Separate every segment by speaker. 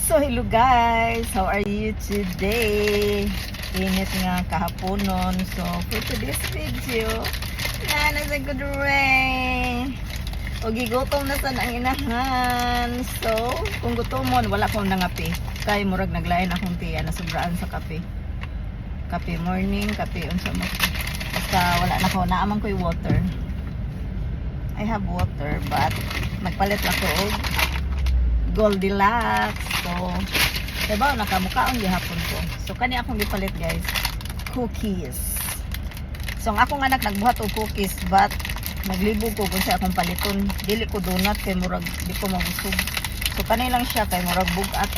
Speaker 1: So hello guys, how are you today? Init nga kahaponon. So for today's video, nasa good rain. O gigutom na sa ang inahan. So kung gutomon, wala akong nangapi. Kay murag naglain akong tiya na sobraan sa kape. Kape morning, kape unsa mo. Basta wala na ko, naamang ko yung water. I have water but nagpalit lang ko og Goldilocks. So, diba, nakamukaon gihapon ko. So, kani akong gipalit guys, cookies. So, ang akong anak nagbuhat og cookies, but naglibog ko kung siya akong paliton. Dili ko donut, kay murag, di ko mabusog. So, kani lang siya, kay murag bugat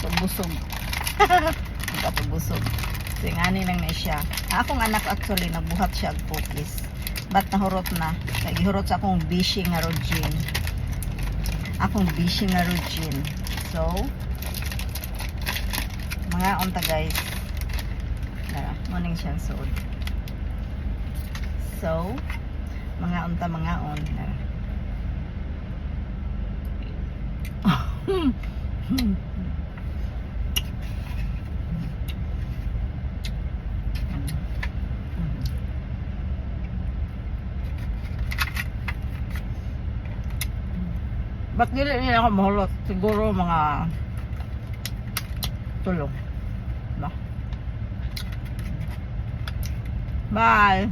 Speaker 1: og busog. Bugat og busog. So, yung ani lang na siya. Ang akong anak actually, nagbuhat siya og cookies. But nahurot na. Nagihurot sa akong bishing nga routine. Akong busy nga routine. So, mga unta guys. Dara, morning siya suod. So, mga unta mga on. Dara. Ba't dili niya ako mahulot? Siguro mga tulong. Ba? Bye!